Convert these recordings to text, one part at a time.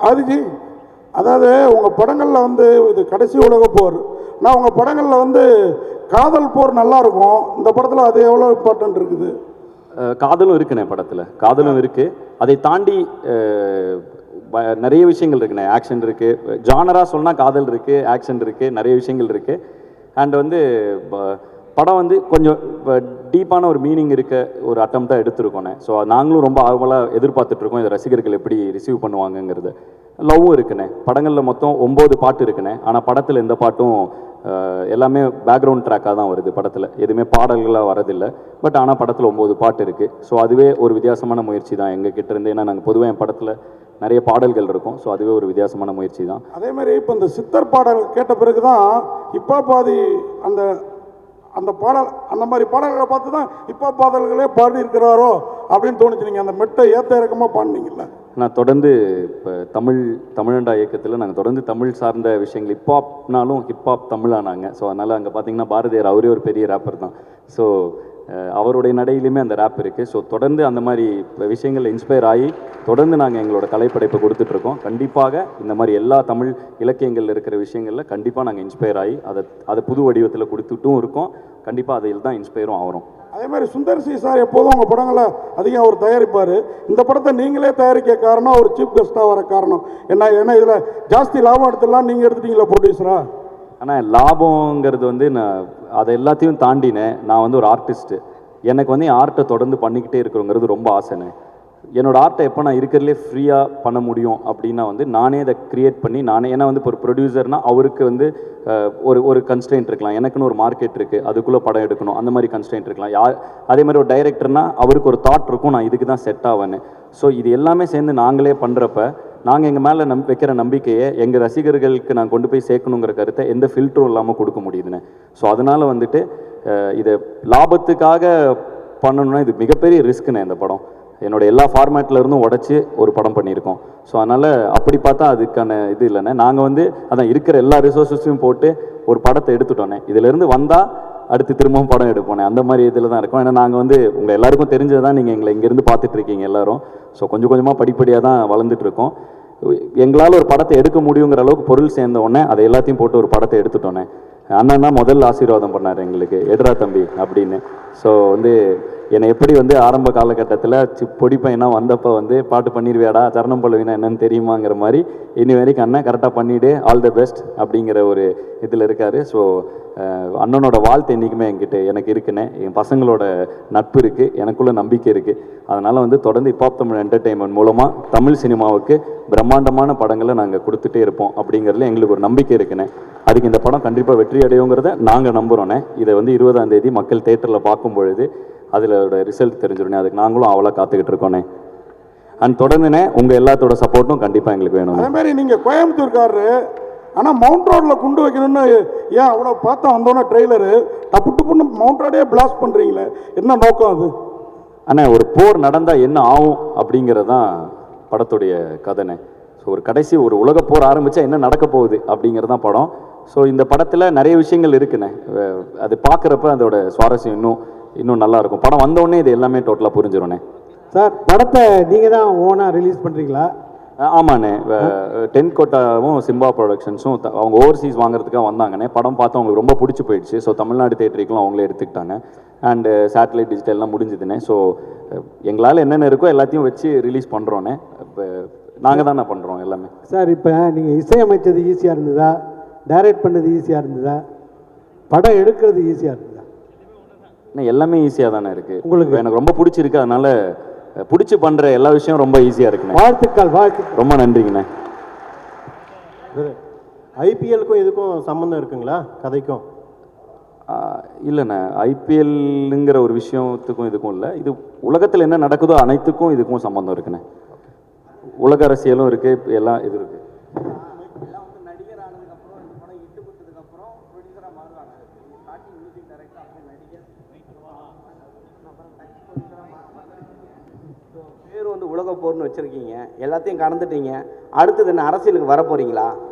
ஆதிஜி, அதாவது உங்கள் படங்களில் வந்து இது கடைசி உலக போர், நான் உங்கள் படங்களில் வந்து காதல் போர் நல்லா இருக்கும், இந்த படத்தில் அது எவ்வளோ இம்பார்ட்டன்ட் இருக்குது? காதலும் இருக்குண்ணே, படத்தில் காதலும் இருக்குது. அதை தாண்டி நிறைய விஷயங்கள் இருக்குண்ணே. ஆக்ஷன் இருக்குது, ஜானராக சொன்னால் காதல் இருக்குது, ஆக்ஷன் இருக்குது, நிறைய விஷயங்கள் இருக்குது. அண்ட் வந்து படம் வந்து கொஞ்சம் டீப்பான ஒரு மீனிங் இருக்க ஒரு அட்டம்ப்டாக எடுத்துருக்கோண்ணே. ஸோ நாங்களும் ரொம்ப ஆர்வலாக எதிர்பார்த்துட்ருக்கோம் இதை ரசிகர்கள் எப்படி ரிசீவ் பண்ணுவாங்கங்கிறது. லவ்வும் இருக்குண்ணே. படங்களில் மொத்தம் 9 பாட்டு இருக்குண்ணே. ஆனால் படத்தில் எந்த பாட்டும் எல்லாமே பேக்ரவுண்ட் ட்ராக்காக தான் வருது. படத்தில் எதுவுமே பாடல்களாக வரதில்லை. பட் ஆனால் படத்தில் 9 பாட்டு இருக்குது. ஸோ அதுவே ஒரு வித்தியாசமான முயற்சி தான் எங்கள் கிட்டேருந்து. ஏன்னா நாங்கள் பொதுவாக என் படத்தில் நிறைய பாடல்கள் இருக்கும். ஸோ அதுவே ஒரு வித்தியாசமான முயற்சி தான். அதே மாதிரி இப்போ இந்த சித்தர் பாடல் கேட்ட பிறகு தான் இப்போ பாதி அந்த அந்த பாடல், அந்த மாதிரி பாடல்களை பார்த்து தான் இப்போ பாடல்களே பாடி இருக்கிறாரோ அப்படின்னு தோணுச்சு. நீங்கள் அந்த மெட்டை ஏற்ற இறக்கமாக பாடினீங்கல்ல. நான் தொடர்ந்து இப்போ தமிழண்டா இயக்கத்தில் நாங்கள் தொடர்ந்து தமிழ் சார்ந்த விஷயங்கள், ஹிப்ஹாப்னாலும் ஹிப்ஹாப் தமிழானாங்க. ஸோ அதனால் அங்கே பார்த்தீங்கன்னா பாரதியார் அவரே ஒரு பெரிய ரேப்பர் தான். ஸோ அவருடைய நடையிலுமே அந்த ரேப் இருக்குது. ஸோ தொடர்ந்து அந்த மாதிரி விஷயங்கள் இன்ஸ்பயர் ஆகி தொடர்ந்து நாங்கள் எங்களோட கலைப்படைப்பை கொடுத்துட்ருக்கோம். கண்டிப்பாக இந்த மாதிரி எல்லா தமிழ் இலக்கியங்களில் இருக்கிற விஷயங்களில் கண்டிப்பாக நாங்கள் இன்ஸ்பயர் ஆகி அதை புது வடிவத்தில் கொடுத்துட்டும் இருக்கோம். கண்டிப்பாக அதில் தான் இன்ஸ்பயரும் ஆகிறோம். அதே மாதிரி சுந்தர் சி சார் எப்போதும் உங்கள் படங்களை அதிகம் அவர் தயாரிப்பார். இந்த படத்தை நீங்களே தயாரிக்க காரணம், அவர் சீஃப் கெஸ்ட்டாக வர காரணம் என்ன? ஏன்னா இதில் ஜாஸ்தி லாபம் எடுத்துடலாம், நீங்கள் எடுத்துட்டீங்களா ப்ரொடியூசரா? ஆனால் லாபங்கிறது வந்து நான் அதை எல்லாத்தையும் தாண்டினேன். நான் வந்து ஒரு ஆர்டிஸ்ட்டு. எனக்கு வந்து என் ஆர்ட்டை தொடர்ந்து பண்ணிக்கிட்டே இருக்கிறோங்கிறது ரொம்ப ஆசைனே. என்னோடய ஆர்ட்டை எப்போ நான் இருக்கிறதுலே ஃப்ரீயாக பண்ண முடியும் அப்படின்னா வந்து நானே அதை க்ரியேட் பண்ணி நானே. ஏன்னா வந்து இப்போ ஒரு ப்ரொடியூசர்னால் அவருக்கு வந்து ஒரு கன்ஸ்ட்ரெயின்ட் இருக்கலாம், எனக்குன்னு ஒரு மார்க்கெட் இருக்குது, அதுக்குள்ளே படம் எடுக்கணும், அந்த மாதிரி கன்ஸ்ட்ரெயின்ட் இருக்கலாம். அதே மாதிரி ஒரு டைரக்டர்னால் அவருக்கு ஒரு தாட் இருக்கும், நான் இதுக்கு தான் செட் ஆவேன்னு. ஸோ இது எல்லாமே சேர்ந்து நாங்களே பண்ணுறப்ப நாங்கள் எங்கள் மேலே வைக்கிற நம்பிக்கையை எங்கள் ரசிகர்களுக்கு நான் கொண்டு போய் சேர்க்கணுங்கிற கருத்தை எந்த ஃபில்டரும் இல்லாமல் கொடுக்க முடியுதுன்னு. ஸோ அதனால் வந்துட்டு இதை லாபத்துக்காக பண்ணணுன்னா இது மிகப்பெரிய ரிஸ்க்குண்ணே. இந்த படம் என்னோடய எல்லா ஃபார்மேட்டில் இருந்தும் உடச்சி ஒரு படம் பண்ணியிருக்கோம். ஸோ அதனால் அப்படி பார்த்தா அதுக்கான இது இல்லைண்ணே. நாங்கள் வந்து அதான் இருக்கிற எல்லா ரிசோர்ஸஸையும் போட்டு ஒரு படத்தை எடுத்துட்டோன்னே. இதிலேருந்து வந்தால் அடுத்து திரும்பவும் படம் எடுப்போனே, அந்த மாதிரி இதில் தான் இருக்கும். ஏன்னா நாங்கள் வந்து உங்கள் எல்லாருக்கும் தெரிஞ்சது தான், நீங்கள் எங்களை இங்கேருந்து பார்த்துட்ருக்கீங்க எல்லோரும். ஸோ கொஞ்சம் கொஞ்சமாக படிப்படியாக தான் வளர்ந்துட்டுருக்கோம். எங்களால் ஒரு படத்தை எடுக்க முடியுங்கிற அளவுக்கு பொருள் சேர்ந்த உடனே அதை எல்லாத்தையும் போட்டு ஒரு படத்தை எடுத்துட்டோன்னே. அண்ணன் தான் முதல்ல ஆசீர்வாதம் பண்ணார் எங்களுக்கு, எடுறா தம்பி அப்படின்னு. ஸோ வந்து என்னை எப்படி வந்து ஆரம்ப காலகட்டத்தில் பொடி பையனாக வந்தப்போ வந்து பாட்டு பண்ணிடுவியாடா, சரணம் பல்லவினா என்னன்னு தெரியுமாங்கிற மாதிரி இனி வரைக்கும் அண்ணன் கரெக்டாக பண்ணிவிடு, ஆல் த பெஸ்ட் அப்படிங்கிற ஒரு இதில் இருக்கார். ஸோ அண்ணனோட வாழ்த்து என்றைக்குமே எனக்கு இருக்குண்ணே. என் பசங்களோட நட்பு இருக்குது, எனக்குள்ள நம்பிக்கை இருக்குது. அதனால் வந்து தொடர்ந்து ஹிப்ஹாப் தமிழ் என்டர்டெயின்மெண்ட் மூலமாக தமிழ் சினிமாவுக்கு பிரம்மாண்டமான படங்களை நாங்கள் கொடுத்துட்டே இருப்போம் அப்படிங்கிறதுல எங்களுக்கு ஒரு நம்பிக்கை இருக்குண்ணே. அதுக்கு இந்த படம் கண்டிப்பாக வெற்றி அடையுங்கிறத நாங்கள் நம்புகிறோண்ணே. இதை வந்து 20ஆம் தேதி மக்கள் தேட்டரில் பார்க்கும் பொழுது அதிலோட ரிசல்ட் தெரிஞ்சிடனே. அதுக்கு நாங்களும் அவ்வளோ காத்துக்கிட்டு இருக்கோண்ணே. அண்ட் தொடர்ந்துண்ணே உங்கள் எல்லாத்தோட சப்போர்ட்டும் கண்டிப்பாக எங்களுக்கு வேணும். அதே மாதிரி நீங்கள் கோயம்புத்தூர்காரரு, ஆனால் மவுண்ட் ரோடில் குண்டு வைக்கணும்னு ஏன் அவ்வளோ பார்த்தா வந்தோன்னா ட்ரெய்லரு டப்பு டப்புன்னு மவுண்ட் ரோடே பிளாஸ்ட் பண்ணுறீங்களே, என்ன நோக்கம் அது? ஆனால் ஒரு போர் நடந்தால் என்ன ஆகும் அப்படிங்கிறது தான் படத்துடைய கதைனே. ஸோ ஒரு கடைசி ஒரு உலக போர் ஆரம்பித்தா என்ன நடக்க போகுது அப்படிங்கிறது தான் படம். ஸோ இந்த படத்தில் நிறைய விஷயங்கள் இருக்குண்ணே. அது பார்க்குறப்ப அதோட சுவாரஸ்யம் இன்னும் நல்லாயிருக்கும். படம் வந்தோடனே இது எல்லாமே டோட்டலாக புரிஞ்சிடும்ண்ணே. சார், படத்தை நீங்கள் தான் ஓனாக ரிலீஸ் பண்ணுறீங்களா? ஆமாண்ணே. டென்கோட்டாவும் சிம்பா ப்ரொடக்ஷன்ஸும் அவங்க ஓவர்சீஸ் வாங்குறதுக்காக வந்தாங்கண்ணே. படம் பார்த்து அவங்களுக்கு ரொம்ப பிடிச்சி போயிடுச்சு. ஸோ தமிழ்நாடு தேட்டருக்குலாம் அவங்களே எடுத்துக்கிட்டாங்க. அண்டு சேட்டலைட் டிஜிட்டல்லாம் முடிஞ்சுதுண்ணே. ஸோ எங்களால் என்னென்ன இருக்கோ எல்லாத்தையும் வச்சு ரிலீஸ் பண்ணுறோன்னே. இப்போ நாங்கள் தானே பண்ணுறோம் எல்லாமே. சார், இப்போ நீங்கள் இசையமைச்சது ஈஸியாக இருந்ததா, டைரக்ட் பண்ணது ஈஸியாக இருந்ததா, படம் எடுக்கிறது ஈஸியாக இருந்ததா? எல்லாமே ஈஸியாக தானே இருக்குது. உங்களுக்கு எனக்கு ரொம்ப பிடிச்சிருக்கு. அதனால் பிடிச்சி பண்ணுற எல்லா விஷயம் ரொம்ப ஈஸியாக இருக்குண்ணே. வாழ்த்துக்கள். ரொம்ப நன்றிங்கண்ணே. ஐபிஎல்லுக்கும் இதுக்கும் சம்மந்தம் இருக்குங்களா, கதைக்கும்? இல்லைண்ணே, ஐபிஎல்லுங்கிற ஒரு விஷயத்துக்கும் இதுக்கும் இல்லை. இது உலகத்தில் என்ன நடக்குதோ அனைத்துக்கும் இதுக்கும் சம்மந்தம் இருக்குண்ணே. உலக அரசியலும் இருக்குது, எல்லாம் இது இருக்குது. பேர் வந்து உலக போர்னு வச்சுருக்கீங்க, எல்லாத்தையும் கடந்துட்டீங்க. அடுத்தது என்ன, அரசியலுக்கு வர போகிறீங்களா?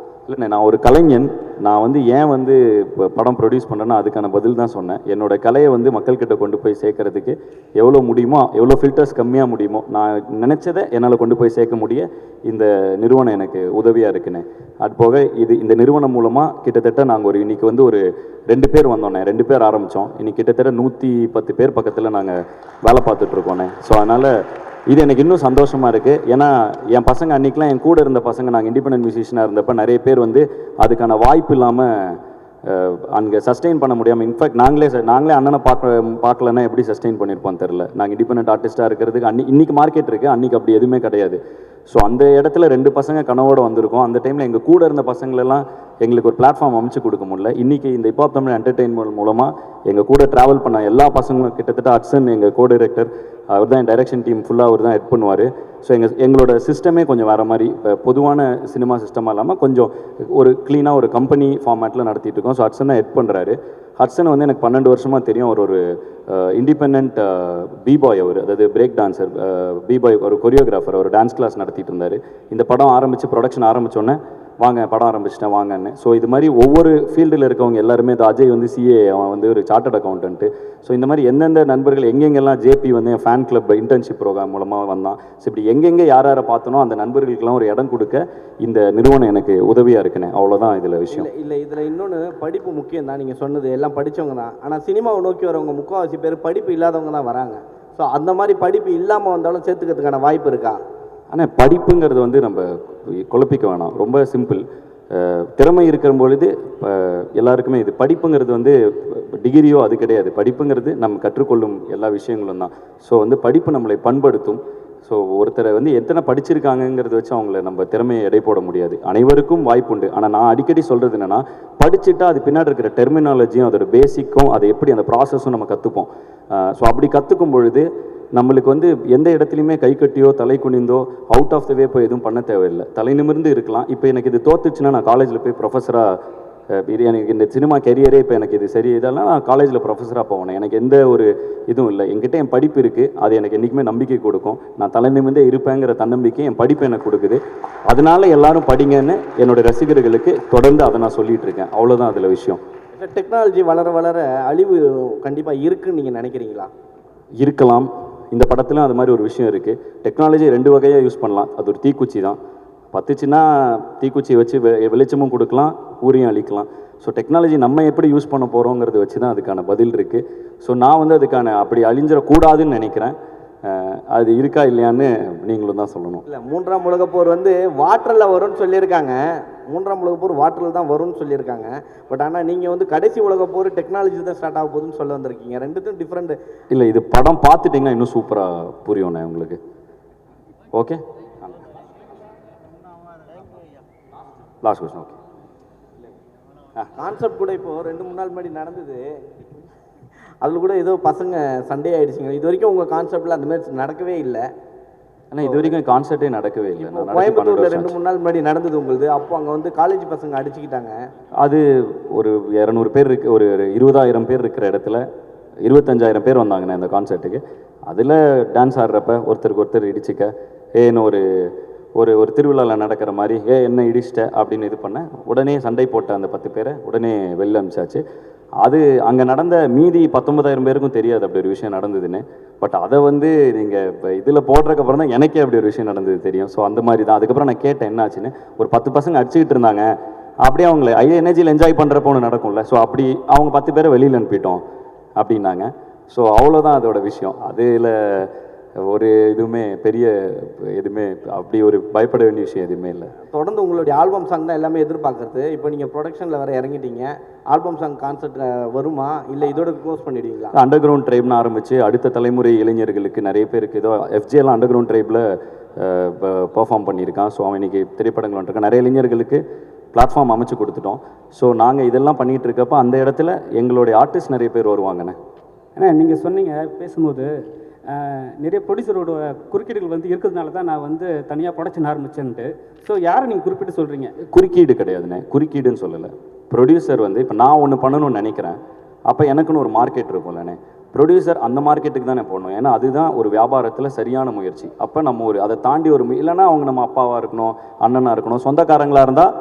இல்லைண்ணே, நான் ஒரு கலைஞன். நான் வந்து ஏன் வந்து இப்போ படம் ப்ரொடியூஸ் பண்ணுறேன்னா அதுக்கான பதில் தான் சொன்னேன். என்னோட கலையை வந்து மக்கள்கிட்ட கொண்டு போய் சேர்க்கறதுக்கு எவ்வளோ முடியுமோ, எவ்வளோ ஃபில்டர்ஸ் கம்மியாக முடியுமோ, நான் நினச்சதை என்னால் கொண்டு போய் சேர்க்க முடிய இந்த நிறுவனம் எனக்கு உதவியாக இருக்குண்ணே. அது போக இந்த நிறுவனம் மூலமாக கிட்டத்தட்ட நாங்கள் இன்னைக்கு வந்து ஒரு 2 பேர் வந்தோண்ணே, 2 பேர் ஆரம்பித்தோம். இன்னைக்கு கிட்டத்தட்ட 110 பேர் பக்கத்தில் நாங்கள் வேலை பார்த்துட்ருக்கோண்ணே. ஸோ அதனால் இது எனக்கு இன்னும் சந்தோஷமாக இருக்குது. ஏன்னா என் பசங்க அன்றைக்கெலாம் என் கூட இருந்த பசங்க, நாங்கள் இண்டிபெண்டன்ட் மியூசிஷியனாக இருந்தப்போ நிறைய பேர் வந்து அதுக்கான வாய்ப்பு இல்லாமல் அங்கே சஸ்டெயின் பண்ண முடியாமல், இன்ஃபேக்ட் நாங்களே அண்ணனை பார்க்கலன்னா எப்படி சஸ்டெயின் பண்ணியிருப்போம் தெரில. நாங்கள் இண்டிபெண்டன்ட் ஆர்டிஸ்ட்டாக இருக்கிறதுக்கு இன்றைக்கி மார்க்கெட் இருக்குது, அன்றைக்கி அப்படி எதுவுமே கிடையாது. ஸோ அந்த இடத்துல 2 பசங்க கனவோடு வந்திருக்கோம். அந்த டைமில் எங்கள் கூட இருந்த பசங்களெல்லாம் எங்களுக்கு ஒரு பிளாட்ஃபார்ம் அமைச்சு கொடுக்க முடியல. இன்றைக்கி இந்த ஹிப் ஹாப் தமிழ் என்டர்டெயின்மெண்ட் மூலமாக எங்கள் கூட ட்ராவல் பண்ண எல்லா பசங்களும், கிட்டத்தட்ட ஹட்சன் எங்கள் கோ டைரக்டர், அவர் தான் என் டைரக்ஷன் டீம் ஃபுல்லாக அவர் தான் ஹெட் பண்ணுவார். ஸோ எங்களோட சிஸ்டமே கொஞ்சம் வேறு மாதிரி, இப்போ பொதுவான சினிமா சிஸ்டமாக இல்லாமல் கொஞ்சம் ஒரு க்ளீனாக ஒரு கம்பெனி ஃபார்மேட்டில் நடத்திட்டு இருக்கோம். ஸோ ஹட்சன் தான் ஹெட் பண்ணுறாரு. ஹட்சன் வந்து எனக்கு 12 வருஷமாக தெரியும். அவர் ஒரு இண்டிபெண்ட் பிபாய், அவர் அதாவது பிரேக் டான்சர், பிபாய், ஒரு கொரியோகிராஃபர். அவர் டான்ஸ் கிளாஸ் நடத்திட்டு இருந்தார். இந்த படம் ஆரம்பித்து ப்ரொடக்ஷன் ஆரம்பித்தோன்னே வாங்க படம் ஆரம்பிச்சிட்டேன் வாங்கன்னு. ஸோ இது மாதிரி ஒவ்வொரு ஃபீல்டில் இருக்கவங்க எல்லாருமே, இந்த அஜய் வந்து சிஏ, அவன் வந்து ஒரு சார்ட்டர்ட் அக்கௌண்டன்ட்டு. ஸோ இந்த மாதிரி எந்தெந்த நண்பர்கள் எங்கெங்கெல்லாம் ஜேபி வந்து என் ஃபேன் கிளப் இன்டர்ன்ஷிப் ப்ரோக்ராம் மூலமாக வந்தான். ஸோ இப்படி எங்கெங்கே யாரை பார்த்தனோ அந்த நண்பர்களுக்கெல்லாம் ஒரு இடம் கொடுக்க இந்த நிறுவனம் எனக்கு உதவியாக இருக்குண்ணே. அவ்வளோதான் இதில் விஷயம். இல்லை இதில் இன்னொன்று, படிப்பு முக்கியம் தான். நீங்கள் சொன்னது எல்லாம் படித்தவங்க தான். ஆனால் சினிமாவை நோக்கி வரவங்க முக்கால்வாசி பேர் படிப்பு இல்லாதவங்க தான் வராங்க. ஸோ அந்த மாதிரி படிப்பு இல்லாமல் வந்தாலும் சேர்த்துக்கிறதுக்கான வாய்ப்பு இருக்கா? ஆனால் படிப்புங்கிறது வந்து நம்ம குழப்பிக்க வேணாம். ரொம்ப சிம்பிள். திறமை இருக்கிற பொழுது எல்லாருக்குமே இது படிப்புங்கிறது வந்து டிகிரியோ அது கிடையாது. படிப்புங்கிறது நம்ம கற்றுக்கொள்ளும் எல்லா விஷயங்களும் தான். ஸோ வந்து படிப்பு நம்மளை பண்படுத்தும். ஸோ ஒருத்தரை வந்து எத்தனை படிச்சிருக்காங்கங்கிறத வச்சு அவங்கள நம்ம திறமையை எடை போட முடியாது. அனைவருக்கும் வாய்ப்புண்டு. ஆனால் நான் அடிக்கடி சொல்கிறது என்னென்னா, படிச்சுட்டா அது பின்னாடி இருக்கிற டெர்மினாலஜியும் அதோட பேசிக்கும், அதை எப்படி அந்த ப்ராசஸும் நம்ம கற்றுப்போம். ஸோ அப்படி கற்றுக்கும் பொழுது நம்மளுக்கு வந்து எந்த இடத்துலையுமே கை கட்டியோ தலை குனிந்தோ அவுட் ஆஃப் த வே போய் எதுவும் பண்ண தேவையில்லை. தலை நிமிர்ந்து இருக்கலாம். இப்போ எனக்கு இது தோத்துச்சுன்னா நான் காலேஜில் போய் ப்ரொஃபஸராக, எனக்கு இந்த சினிமா கெரியரே இப்போ எனக்கு இது சரி இதெல்லாம் நான் காலேஜில் ப்ரொஃபஸராக போவேன். எனக்கு எந்த ஒரு இதுவும் இல்லை. என்கிட்ட என் படிப்பு இருக்குது. அது எனக்கு என்றைக்குமே நம்பிக்கை கொடுக்கும். நான் தலை நிமிர்ந்தே இருப்பேங்கிற தன்னம்பிக்கை என் படிப்பு எனக்கு கொடுக்குது. அதனால எல்லாரும் படிங்கன்னு என்னோடய ரசிகர்களுக்கு தொடர்ந்து அதை நான் சொல்லிகிட்டு இருக்கேன். அவ்வளோதான் அதில் விஷயம். டெக்னாலஜி வளர வளர அழிவு கண்டிப்பாக இருக்குன்னு நீங்கள் நினைக்கிறீங்களா? இருக்கலாம். இந்த படத்துலையும் அது மாதிரி ஒரு விஷயம் இருக்குது. டெக்னாலஜி 2 வகையாக யூஸ் பண்ணலாம். அது ஒரு தீக்குச்சி தான். பத்துச்சுன்னா தீக்குச்சியை வச்சு வெளிச்சமும் கொடுக்கலாம், ஊரையும் அழிக்கலாம். ஸோ டெக்னாலஜி நம்ம எப்படி யூஸ் பண்ண போகிறோங்கிறத வச்சு தான் அதுக்கான பதில் இருக்குது. ஸோ நான் வந்து அதுக்கான அப்படி அழிஞ்சிடக்கூடாதுன்னு நினைக்கிறேன். அது இருக்கா இல்லையான்னு நீங்களும் தான் சொல்லணும். இல்லை, 3ஆம் உலகப் போர் வந்து வாட்டரில் வரும்னு சொல்லியிருக்காங்க. 3ஆம் உலகப் போர் வாட்டரில் தான் வரும்னு சொல்லியிருக்காங்க. பட் ஆனால் நீங்கள் வந்து கடைசி உலகப் போர் டெக்னாலஜி தான் ஸ்டார்ட் ஆக போகுதுன்னு சொல்ல வந்திருக்கீங்க. ரெண்டுத்தும் டிஃப்ரெண்ட். இல்லை, இது படம் பார்த்துட்டிங்கன்னா இன்னும் சூப்பராக புரியும்ண்ணே உங்களுக்கு. Okay, last question. Okay, concept கூட இப்போது 2-3 நாள் முன்னாடி நடந்தது. அதில் கூட ஏதோ பசங்க சண்டே ஆகிடுச்சிங்க. இது வரைக்கும் உங்கள் கான்செப்டில் அந்த மாதிரி நடக்கவே இல்லை. ஆனால் இது வரைக்கும் கான்செப்டே நடக்கவே இல்லை. கோயம்புத்தூரில் 2-3 நாள் முன்னாடி நடந்தது உங்களுக்கு. அப்போ அங்கே வந்து காலேஜ் பசங்க அடிச்சுக்கிட்டாங்க. அது ஒரு 200 பேர் இருக்கு, ஒரு 20,000 பேர் இருக்கிற இடத்துல 25,000 பேர் வந்தாங்கண்ணே இந்த கான்செர்ட்டுக்கு. அதில் டான்ஸ் ஆடுறப்ப ஒருத்தருக்கு ஒருத்தர் இடிச்சிக்க, ஏன்னு ஒரு ஒரு ஒரு திருவிழாவில் நடக்கிற மாதிரி என்ன இடிச்சிட்ட அப்படின்னு இது பண்ண, உடனே சண்டை போட்ட அந்த 10 பேரை உடனே வெளில அனுப்பிச்சாச்சு. அது அங்கே நடந்த மீதி 19,000 பேருக்கும் தெரியாது அப்படி ஒரு விஷயம் நடந்ததுன்னு. பட் அதை வந்து நீங்கள் இப்போ இதில் போடுறதுக்கப்புறம் தான் எனக்கே அப்படி ஒரு விஷயம் நடந்தது தெரியும். ஸோ அந்த மாதிரி தான். அதுக்கப்புறம் நான் கேட்டேன் என்ன ஆச்சுன்னு. ஒரு 10 பசங்க அடிச்சுக்கிட்டு இருந்தாங்க. அப்படியே அவங்கள எனர்ஜியில் என்ஜாய் பண்ணுறப்போ ஒன்று நடக்கும்ல. ஸோ அப்படி அவங்க 10 பேரை வெளியில் அனுப்பிட்டோம் அப்படின்னாங்க. ஸோ அவ்வளோதான் அதோட விஷயம். அதில் ஒரு எதுவுமே பெரிய எதுவுமே அப்படி ஒரு பயப்பட வேண்டிய விஷயம் எதுவுமே இல்லை. தொடர்ந்து உங்களுடைய ஆல்பம் சாங் தான் எல்லாமே எதிர்பார்க்குறது. இப்போ நீங்கள் ப்ரொடக்ஷனில் வேறு இறங்கிட்டீங்க. ஆல்பம் சாங் கான்செப்ட் வருமா, இல்லை இதோட க்ளோஸ் பண்ணிடுவீங்களா? அண்டர் கிரவுண்ட் ட்ரைப்னு ஆரம்பித்து அடுத்த தலைமுறை இளைஞர்களுக்கு நிறைய பேருக்கு ஏதோ எஃப்ஜேலாம் அண்டர் கிரவுண்ட் ட்ரைப்பில் பெர்ஃபார்ம் பண்ணியிருக்கான். ஸோ அவன் இன்றைக்கி திரைப்படங்கள் வந்துருக்கான். நிறைய இளைஞர்களுக்கு பிளாட்ஃபார்ம் அமைச்சு கொடுத்துட்டோம். ஸோ நாங்கள் இதெல்லாம் பண்ணிகிட்டு இருக்கப்போ அந்த இடத்துல எங்களுடைய ஆர்டிஸ்ட் நிறைய பேர் வருவாங்கண்ணே. ஏன்னா நீங்கள் சொன்னீங்க பேசும்போது நிறைய ப்ரொடியூசரோட குறுக்கீடுகள் வந்து இருக்கிறதுனால தான் நான் வந்து தனியாக ப்ரொடக்ஷன் ஆரம்பிச்சேன்ட்டு. ஸோ யாரை நீங்கள் குறிப்பிட்டு சொல்கிறீங்க? குறுக்கீடு கிடையாதுண்ணே, குறுக்கீடுன்னு சொல்லலை. ப்ரொடியூசர் வந்து இப்போ நான் ஒன்று பண்ணணும்னு நினைக்கிறேன், அப்போ எனக்குன்னு ஒரு மார்க்கெட் இருக்கும்லண்ணே. ப்ரொடியூசர் அந்த மார்க்கெட்டுக்கு தானே போடணும். ஏன்னா அதுதான் ஒரு வியாபாரத்தில் சரியான முயற்சி. அப்போ நம்ம ஒரு அதை தாண்டி ஒரு இல்லைன்னா அவங்க நம்ம அப்பாவாக இருக்கணும், அண்ணனாக இருக்கணும், சொந்தக்காரங்களாக இருந்தால்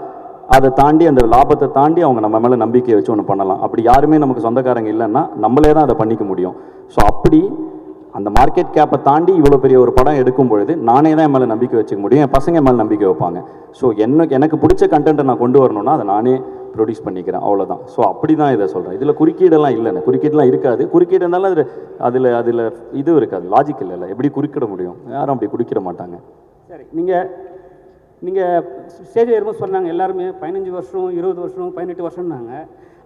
அதை தாண்டி அந்த லாபத்தை தாண்டி அவங்க நம்ம மேலே நம்பிக்கையை வச்சு ஒன்று பண்ணலாம். அப்படி யாருமே நமக்கு சொந்தக்காரங்க இல்லைன்னா நம்மளே தான் அதை பண்ணிக்க முடியும். ஸோ அப்படி அந்த மார்க்கெட் கேப்பை தாண்டி இவ்வளோ பெரிய ஒரு படம் எடுக்கும் பொழுது நானே தான் என் மேலே நம்பிக்கை வச்சுக்க முடியும், என் பசங்க என் மேலே நம்பிக்கை வைப்பாங்க. ஸோ எனக்கு பிடிச்ச கண்டென்ட்டை நான் கொண்டு வரணும்னா அதை நானே ப்ரொடியூஸ் பண்ணிக்கிறேன், அவ்வளோதான். ஸோ அப்படி தான் இதை சொல்கிறேன். இதில் குறுக்கீடெல்லாம் இல்லைண்ணே, குறுக்கீடெல்லாம் இருக்காது. குறுக்கீடு இருந்தாலும் அதில் இது இருக்காது, லாஜிக் இல்லைல்ல. எப்படி குறுக்கிட முடியும்? யாரும் அப்படி குறுக்கிட மாட்டாங்க. சரி, நீங்கள் ஸ்டேஜ் ஏறும்போது சொன்னாங்க எல்லாருமே 15 வருஷம் 20 வருஷம் 18 வருஷம்னாங்க.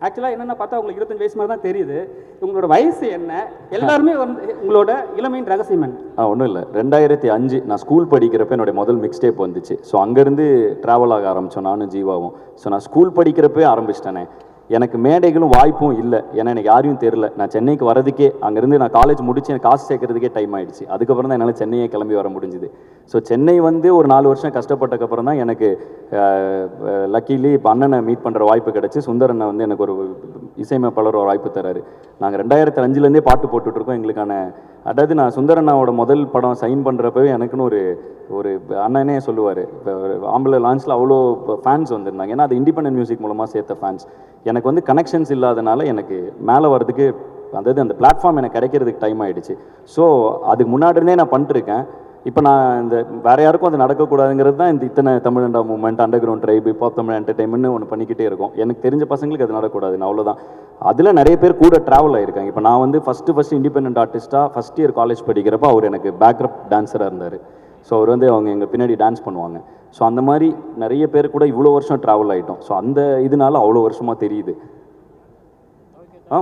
ஆக்சுவலாக என்னென்ன பார்த்தா உங்களுக்கு 25 வயசு மாதிரி தான் தெரியுது. உங்களோட வயசு என்ன? எல்லாருமே வந்து உங்களோட இளமையின் ரகசியம் என்ன? ஒன்றும் இல்லை, 2005 நான் ஸ்கூல் படிக்கிறப்ப என்னுடைய முதல் மிக்ஸ் டேப் வந்துச்சு. ஸோ அங்கேருந்து ட்ராவல் ஆக ஆரம்பித்தோம் நானும் ஜீவாவும். ஸோ நான் ஸ்கூல் படிக்கிறப்பே ஆரம்பிச்சிட்டேனே. எனக்கு மேடைகளும் வாய்ப்பும் இல்லை, ஏன்னா எனக்கு யாரையும் தெரில. நான் சென்னைக்கு வரதுக்கே, அங்கேருந்து நான் காலேஜ் முடிச்சு எனக்கு காசு சேர்க்கறதுக்கே டைம் ஆகிடுச்சு. அதுக்கப்புறம் தான் என்னால் சென்னையே கிளம்பி வர முடிஞ்சுது. ஸோ சென்னை வந்து ஒரு 4 வருஷம் கஷ்டப்பட்டக்கப்புறம் தான் எனக்கு லக்கிலி இப்போ அண்ணனை மீட் பண்ணுற வாய்ப்பு கிடச்சி. சுந்தரண்ணை வந்து எனக்கு ஒரு இசையமைப்பாளர் ஒரு வாய்ப்பு தராரு. நாங்கள் 2005லேருந்தே பாட்டு போட்டுட்ருக்கோம். எங்களுக்கான அதாவது நான் சுந்தரண்ணாவோட முதல் படம் சைன் பண்ணுறப்பவே எனக்குன்னு ஒரு அண்ணனே சொல்லுவார், இப்போ ஆம்பளை லான்ச்சில் அவ்வளோ ஃபேன்ஸ் வந்திருந்தாங்க. ஏன்னா அது இண்டிபெண்டன்ட் மியூசிக் மூலமாக சேர்த்த ஃபேன்ஸ். எனக்கு வந்து கனெக்ஷன்ஸ் இல்லாதனால எனக்கு மேலே வர்றதுக்கு அதாவது அந்த பிளாட்ஃபார்ம் எனக்கு கிடைக்கிறதுக்கு டைம் ஆகிடுச்சு. ஸோ அதுக்கு முன்னாடி இருந்தே நான் பண்ணிட்டுருக்கேன். இப்போ நான் இந்த வேறு யாருக்கும் அது நடக்கக்கூடாதுங்கிறது தான் இந்த இத்தனை தமிழண்டா மூவ்மெண்ட், அண்டர் கிரவுண்ட் ட்ரைப், இப்போ தமிழ் என்டர்டைன்மெண்ட்னு ஒன்று பண்ணிக்கிட்டே இருக்கும். எனக்கு தெரிஞ்ச பசங்களுக்கு அது நடக்கக்கூடாதுன்னு, அவ்வளோதான். அதில் நிறைய பேர் கூட ட்ராவல் ஆகிருக்காங்க. இப்போ நான் வந்து ஃபஸ்ட்டு இண்டிபெண்டன்ட் ஆர்டிஸ்ட்டாக ஃபஸ்ட் இயர் காலேஜ் படிக்கிறப்ப அவர் எனக்கு பேக்ரப் டான்ஸராக இருந்தார். ஸோ அவர் வந்து அவங்க எங்கள் பின்னாடி டான்ஸ் பண்ணுவாங்க. ஸோ அந்த மாதிரி நிறைய பேர் கூட இவ்வளோ வருஷம் ட்ராவல் ஆகிட்டோம். ஸோ அந்த இதனால அவ்வளோ வருஷமாக தெரியுது.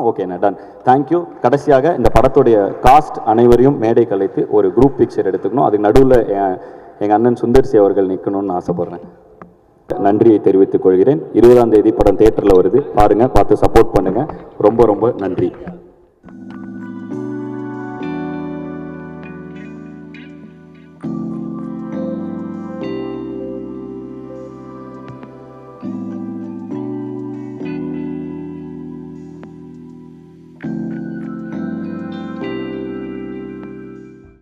ஓகேண்ணா, டன், தேங்க்யூ. கடைசியாக இந்த படத்துடைய காஸ்ட் அனைவரையும் மேடை கலைத்து ஒரு குரூப் பிக்சர் எடுத்துக்கணும். அதுக்கு நடுவில் எங்கள் அண்ணன் சுந்தர்சி அவர்கள் நிற்கணும்னு ஆசைப்பட்றேன். நன்றியை தெரிவித்துக் கொள்கிறேன். 20ஆம் தேதி படம் தியேட்டரில் வருது, பாருங்கள், பார்த்து சப்போர்ட் பண்ணுங்கள். ரொம்ப ரொம்ப நன்றி.